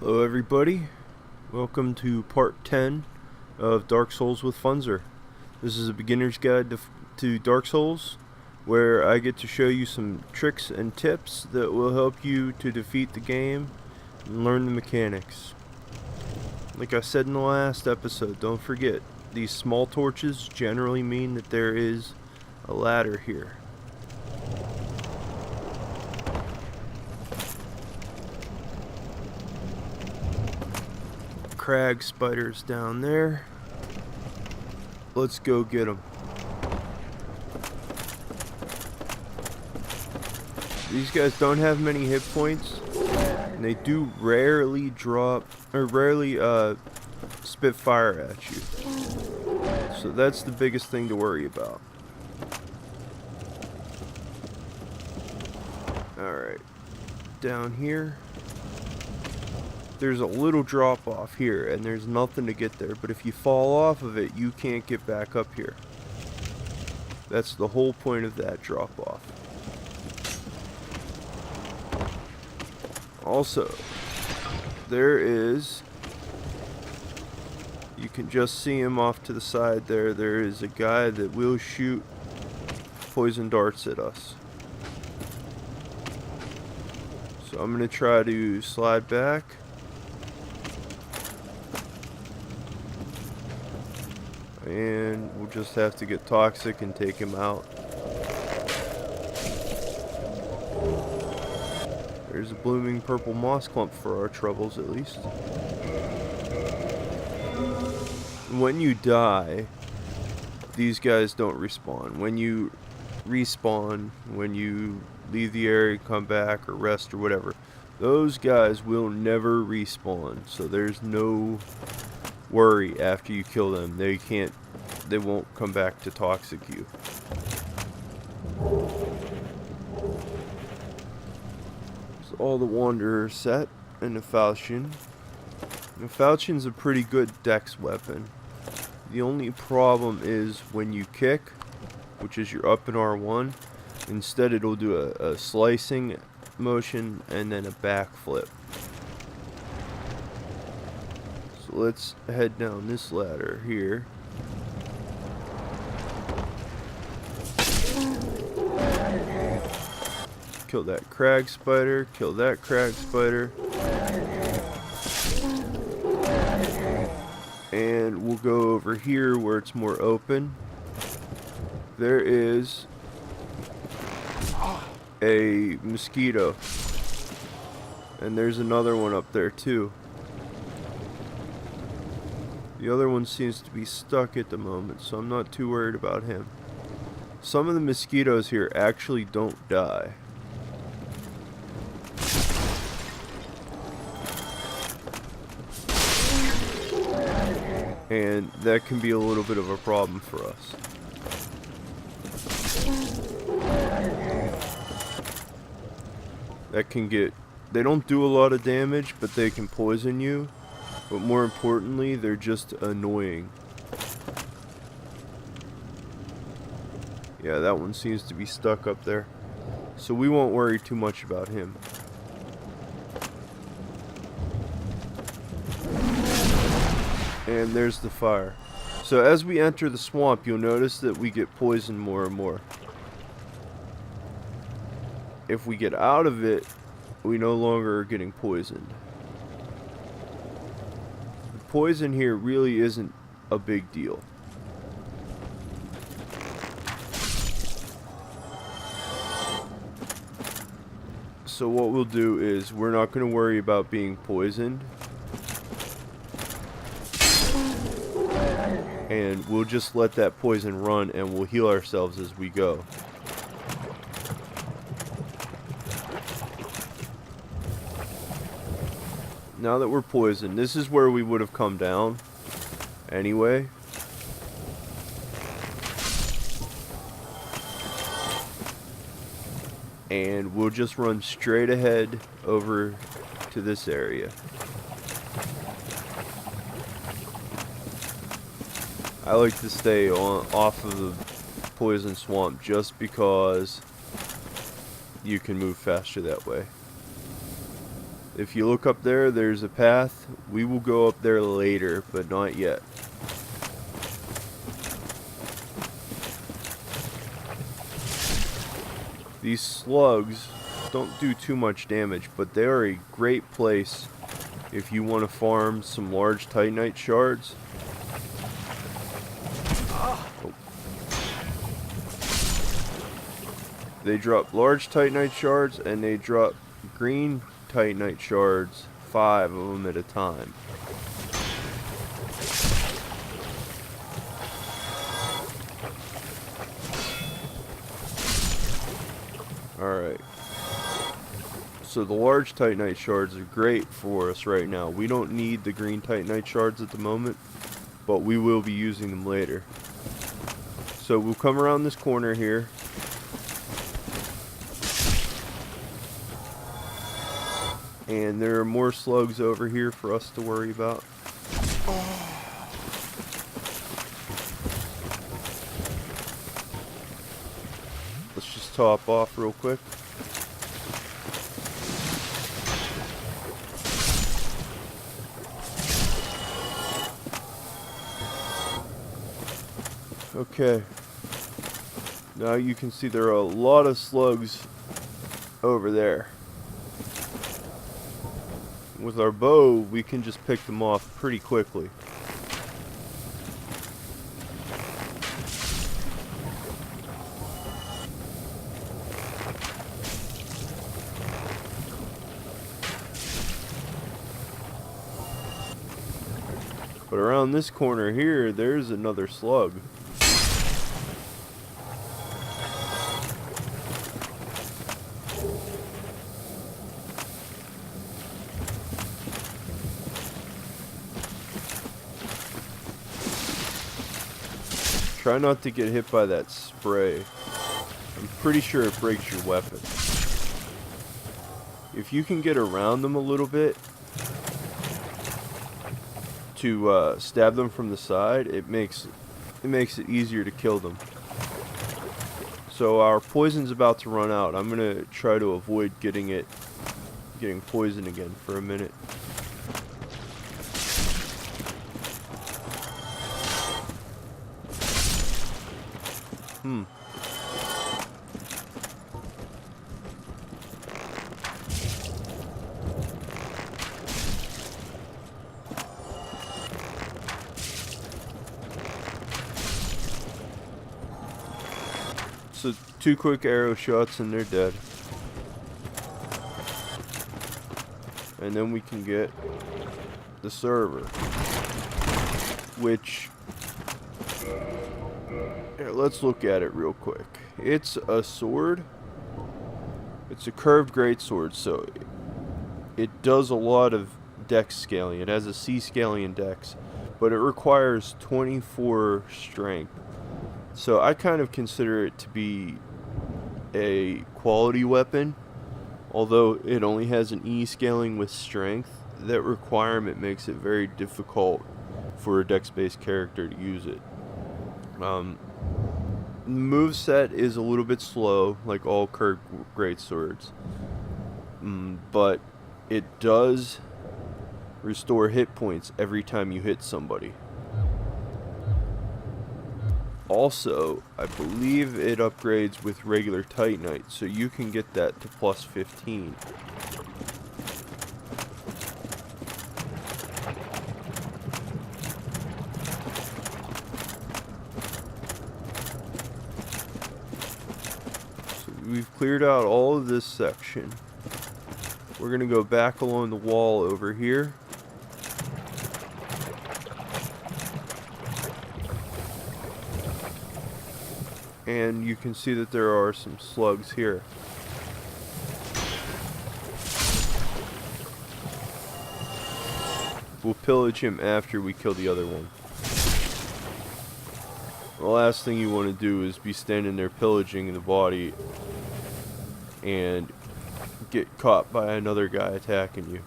Hello everybody, welcome to part 10 of Dark Souls with Funzyr. This is a beginner's guide to Dark Souls, where I get to show you some tricks and tips that will help you to defeat the game and learn the mechanics. Like I said in the last episode, don't forget, these small torches generally mean that there is a ladder here. Crag spiders down there. Let's go get them. These guys don't have many hit points, and they do rarely spit fire at you. So that's the biggest thing to worry about. Alright, down here. There's a little drop off here, and there's nothing to get there, but if you fall off of it, you can't get back up here. That's the whole point of that drop off. Also, there is, you can just see him off to the side there, there is a guy that will shoot poison darts at us. So I'm going to try to slide back. And we'll just have to get toxic and take him out. There's a blooming purple moss clump for our troubles, at least. When you die, these guys don't respawn. When you respawn, when you leave the area, come back, or rest, or whatever, those guys will never respawn. So there's no worry after you kill them. They won't come back to toxic you. So all the Wanderers set and the Falchion. The Falchion's a pretty good dex weapon. The only problem is when you kick, which is your up in R1, instead it'll do a slicing motion and then a backflip. So let's head down this ladder here. Kill that crag spider, kill that crag spider. And we'll go over here where it's more open. There is a mosquito. And there's another one up there too. The other one seems to be stuck at the moment, so I'm not too worried about him. Some of the mosquitoes here actually don't die. And that can be a little bit of a problem for us. They don't do a lot of damage, but they can poison you. But more importantly, they're just annoying. Yeah, that one seems to be stuck up there. So we won't worry too much about him. And there's the fire. So as we enter the swamp, you'll notice that we get poisoned more and more. If we get out of it, we no longer are getting poisoned. The poison here really isn't a big deal. So what we'll do is we're not going to worry about being poisoned. And we'll just let that poison run and we'll heal ourselves as we go. Now that we're poisoned, this is where we would have come down anyway. And we'll just run straight ahead over to this area. I like to stay off of the poison swamp just because you can move faster that way. If you look up there, there's a path. We will go up there later, but not yet. These slugs don't do too much damage, but they are a great place if you want to farm some large titanite shards. Oh. They drop large titanite shards and they drop green titanite shards, 5 of them at a time. Alright. So the large titanite shards are great for us right now. We don't need the green titanite shards at the moment, but we will be using them later. So we'll come around this corner here. And there are more slugs over here for us to worry about. Let's just top off real quick. Okay. Now you can see there are a lot of slugs over there. With our bow, we can just pick them off pretty quickly. But around this corner here, there's another slug. Try not to get hit by that spray. I'm pretty sure it breaks your weapon. If you can get around them a little bit to stab them from the side, it makes it easier to kill them. So our poison's about to run out. I'm gonna try to avoid getting poisoned again for a minute. So 2 quick arrow shots and they're dead. And then we can get the server, which, here, let's look at it real quick. It's a sword. It's a curved greatsword, so it does a lot of dex scaling. It has a C scaling dex, but it requires 24 strength. So I kind of consider it to be a quality weapon, although it only has an E scaling with strength. That requirement makes it very difficult for a dex-based character to use it. The moveset is a little bit slow, like all curved greatswords, but it does restore hit points every time you hit somebody. Also, I believe it upgrades with regular titanite, so you can get that to plus 15. So we've cleared out all of this section. We're going to go back along the wall over here. And you can see that there are some slugs here. We'll pillage him after we kill the other one. The last thing you want to do is be standing there pillaging the body and get caught by another guy attacking you.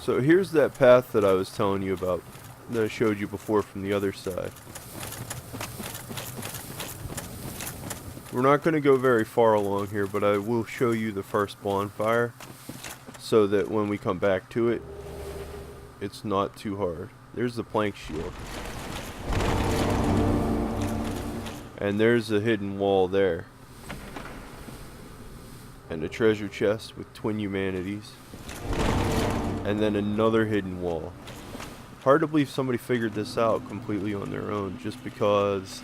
So here's that path that I was telling you about, that I showed you before from the other side. We're not going to go very far along here, but I will show you the first bonfire so that when we come back to it, it's not too hard. There's the plank shield. And there's a hidden wall there. And a treasure chest with twin humanities. And then another hidden wall. Hard to believe somebody figured this out completely on their own, just because,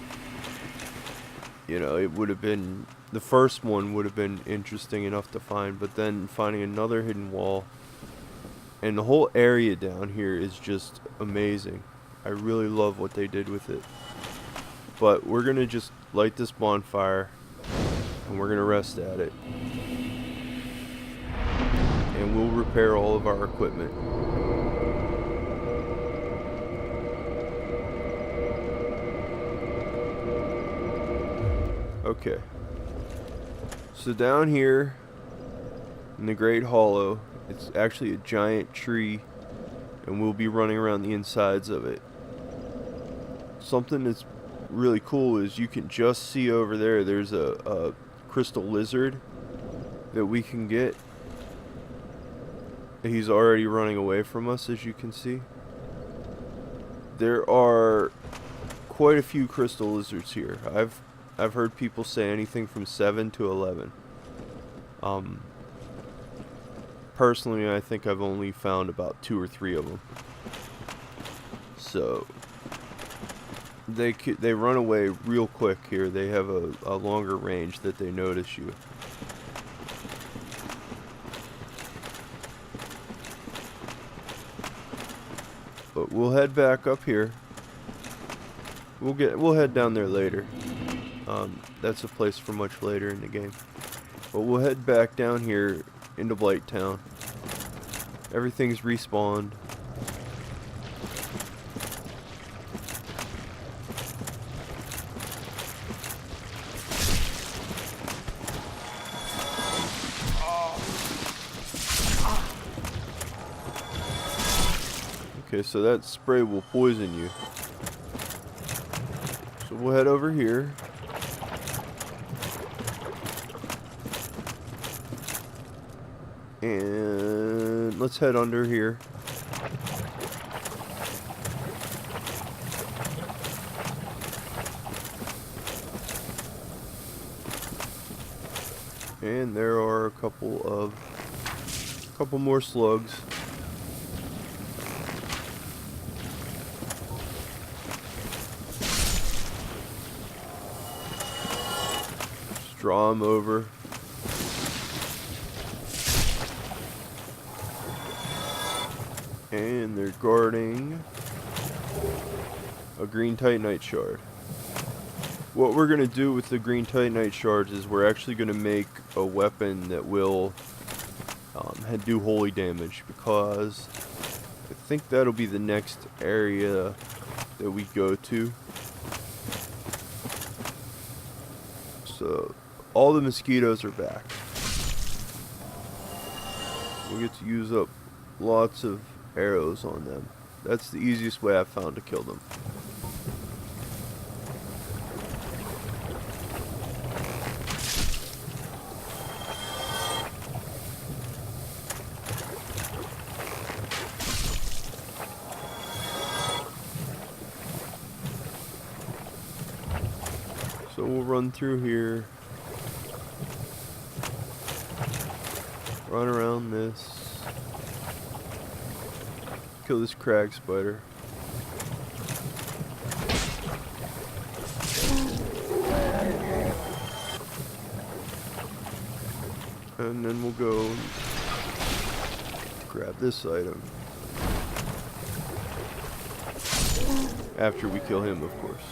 you know, it would have been, the first one would have been interesting enough to find, but then finding another hidden wall, and the whole area down here is just amazing. I really love what they did with it. But we're gonna just light this bonfire, and we're gonna rest at it, and we'll repair all of our equipment. Okay, so down here in the Great Hollow, it's actually a giant tree, and we'll be running around the insides of it. Something that's really cool is you can just see over there, there's a crystal lizard that we can get. He's already running away from us, as you can see. There are quite a few crystal lizards here. I've heard people say anything from 7 to 11. Personally, I think I've only found about 2 or 3 of them. So they run away real quick here. They have a longer range that they notice you. But we'll head back up here. We'll head down there later. That's a place for much later in the game. But we'll head back down here into Blight Town. Everything's respawned. Okay, so that spray will poison you. So we'll head over here. And let's head under here. And there are a couple more slugs. Just draw them over. And they're guarding a green titanite shard. What we're going to do with the green titanite shards is we're actually going to make a weapon that will do holy damage, because I think that'll be the next area that we go to. So all the mosquitoes are back. We get to use up lots of arrows on them. That's the easiest way I've found to kill them. So we'll run through here, run around this, kill this crag spider. And then we'll go grab this item. After we kill him, of course.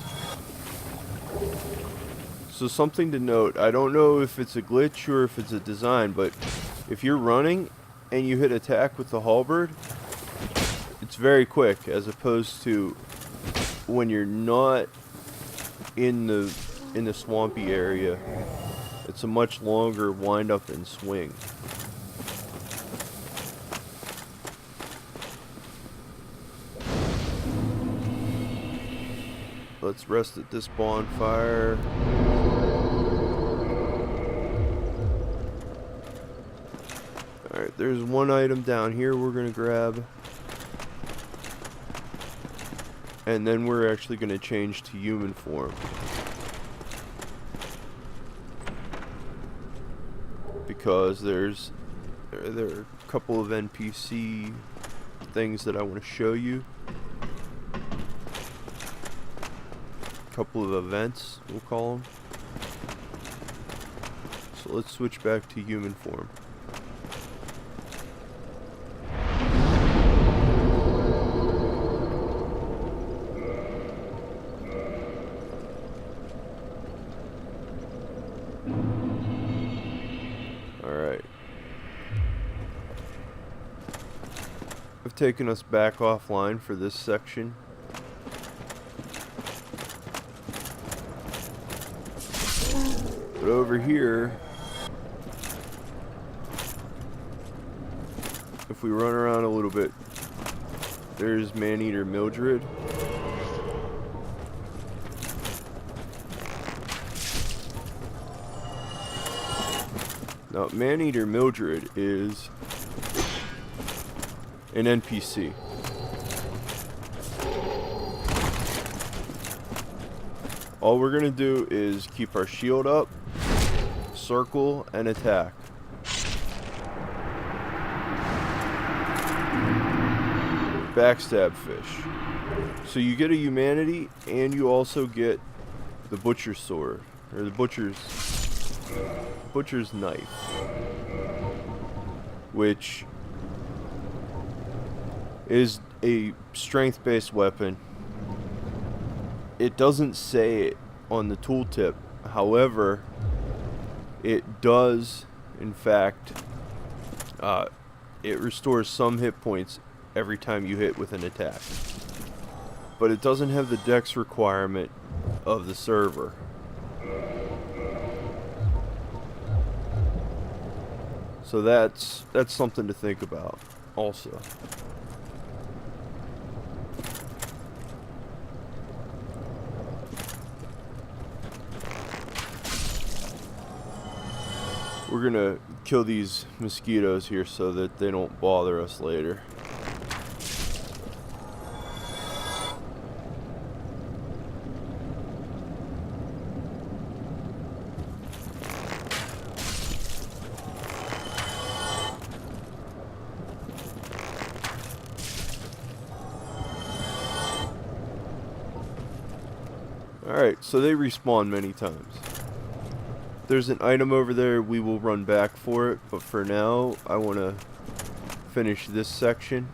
So something to note, I don't know if it's a glitch or if it's a design, but if you're running and you hit attack with the halberd, it's very quick, as opposed to when you're not in the swampy area. It's a much longer wind up and swing. Let's rest at this bonfire. there's one item down here we're gonna grab, and then we're actually gonna change to human form, because there are a couple of NPC things that I want to show you. A couple of events, we'll call them. So let's switch back to human form. Alright. I've taken us back offline for this section. But over here, if we run around a little bit, there's Maneater Mildred. Now, Maneater Mildred is an NPC. All we're gonna do is keep our shield up, circle, and attack. Backstab fish. So you get a humanity, and you also get the butcher's sword, or the butcher's knife, which is a strength-based weapon. It doesn't say it on the tooltip, however, it does, in fact, it restores some hit points every time you hit with an attack. But it doesn't have the dex requirement of the server. So that's something to think about also. We're gonna kill these mosquitoes here so that they don't bother us later. Alright, so they respawn many times. There's an item over there, we will run back for it, but for now, I want to finish this section.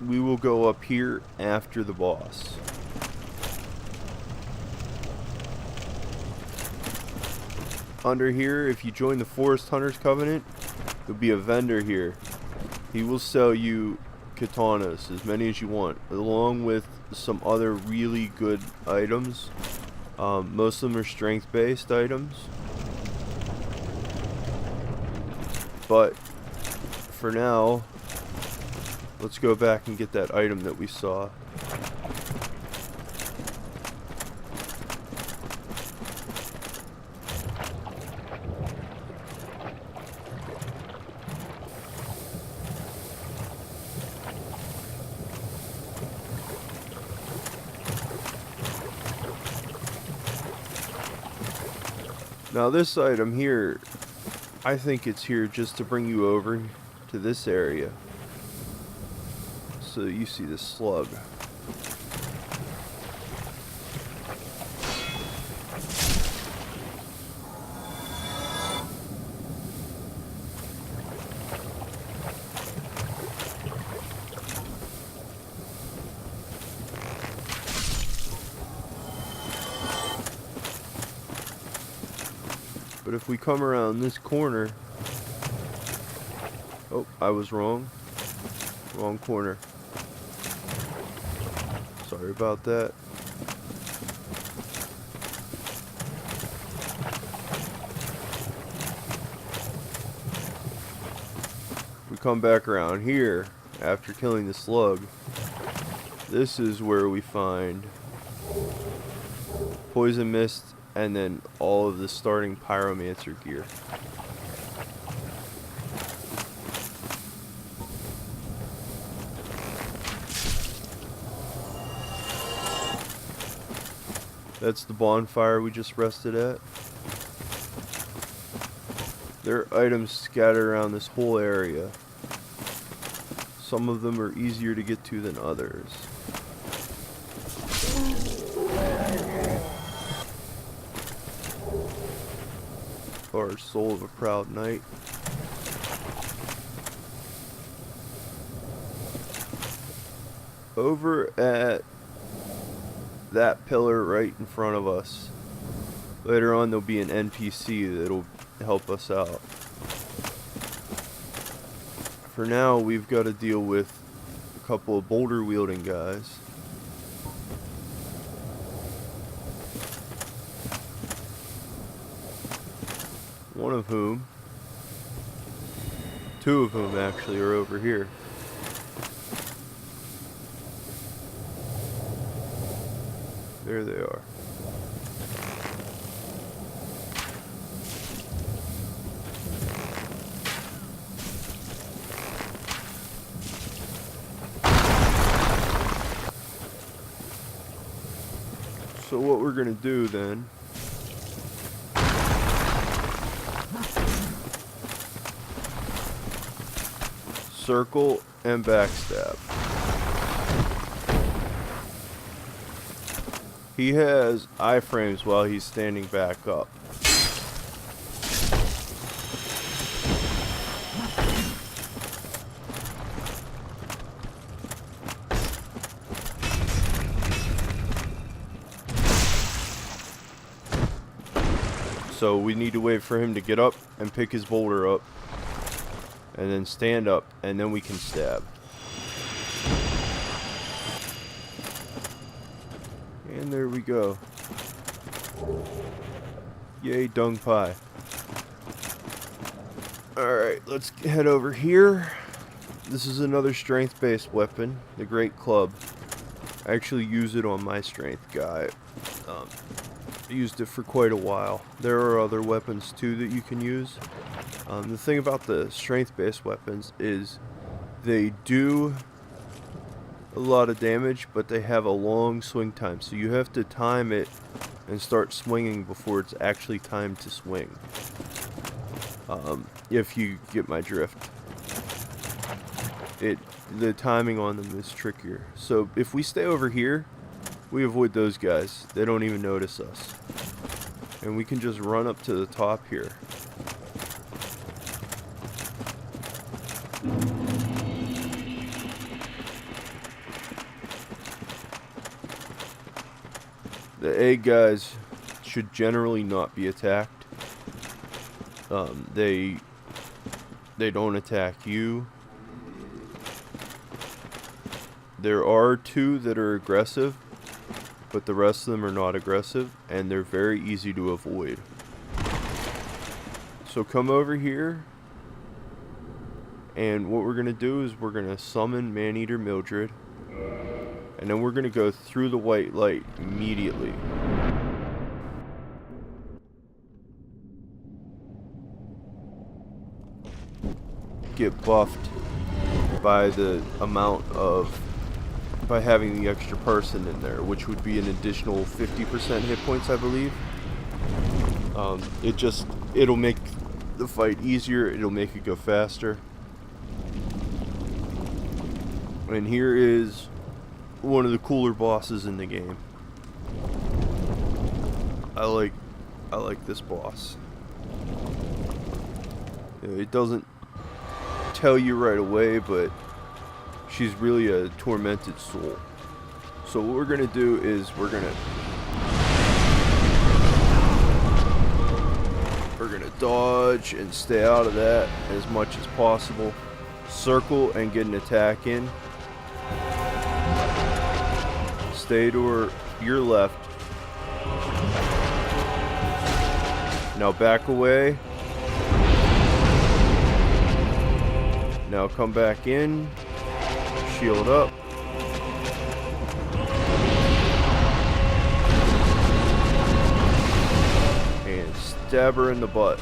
We will go up here after the boss. Under here, if you join the Forest Hunters Covenant, there'll be a vendor here. He will sell you katanas, as many as you want, along with some other really good items. Most of them are strength based items, but for now, let's go back and get that item that we saw. Now this item here, I think it's here just to bring you over to this area, so you see the slug. But if we come around this corner, oh, I was wrong. Wrong corner. Sorry about that. We come back around here after killing the slug. This is where we find poison mist and then all of the starting pyromancer gear. That's the bonfire we just rested at. There are items scattered around this whole area. Some of them are easier to get to than others. Or Soul of a Proud Knight. Over at that pillar right in front of us, later on there'll be an NPC that'll help us out. For now, we've got to deal with a couple of boulder wielding guys. One of whom, two of whom actually, are over here. There they are. So what we're gonna do then circle and backstab. He has iframes while he's standing back up. So we need to wait for him to get up and pick his boulder up, and then stand up, and then we can stab. And there we go. Yay, dung pie. Alright, let's head over here. This is another strength-based weapon, the Great Club. I actually use it on my strength guy. I used it for quite a while. There are other weapons too that you can use. The thing about the strength-based weapons is they do a lot of damage, but they have a long swing time, so you have to time it and start swinging before it's actually time to swing. If you get my drift. The timing on them is trickier. So if we stay over here, we avoid those guys. They don't even notice us. And we can just run up to the top here. The egg guys should generally not be attacked. They don't attack you. There are two that are aggressive, but the rest of them are not aggressive, and they're very easy to avoid. So come over here, and what we're going to do is we're going to summon Maneater Mildred, and then we're going to go through the white light immediately. Get buffed by the amount of, by having the extra person in there, which would be an additional 50% hit points, I believe. It'll make the fight easier, it'll make it go faster. And here is one of the cooler bosses in the game. I like this boss. It doesn't tell you right away, but she's really a tormented soul. So what we're gonna do is we're gonna dodge and stay out of that as much as possible. Circle and get an attack in. Stay to your left. Now back away. Now come back in. Shield up. stab her in the butt.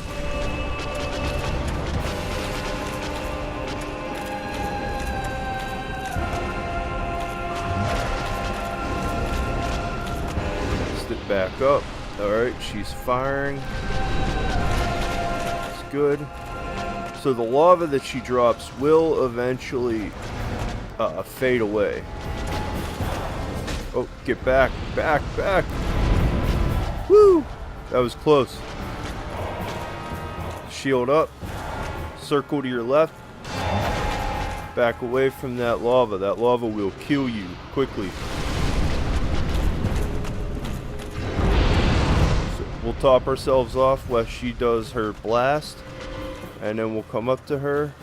Step back up. Alright, she's firing. It's good. So the lava that she drops will eventually fade away. Oh, get back, back, back. Woo! That was close. Shield up. Circle to your left. Back away from that lava. That lava will kill you quickly. So we'll top ourselves off while she does her blast. And then we'll come up to her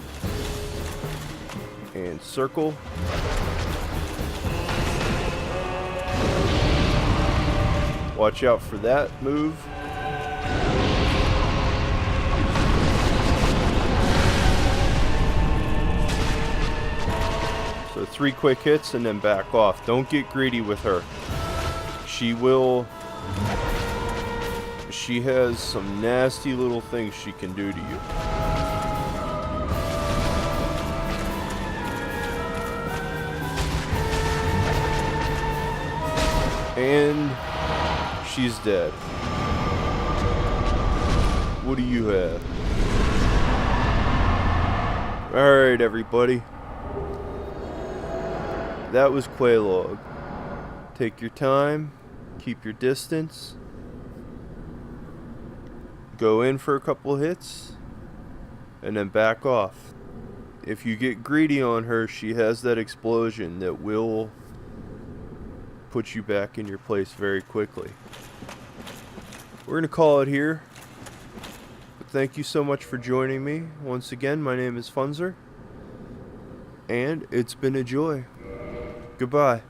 and circle. Watch out for that move. So 3 quick hits and then back off. Don't get greedy with her. She has some nasty little things she can do to you. And she's dead. What do you have? Alright, everybody. That was Quelaag. Take your time. Keep your distance. Go in for a couple hits. And then back off. If you get greedy on her, she has that explosion that will put you back in your place very quickly. We're going to call it here. But thank you so much for joining me. Once again, my name is Funzyr. And it's been a joy. Goodbye.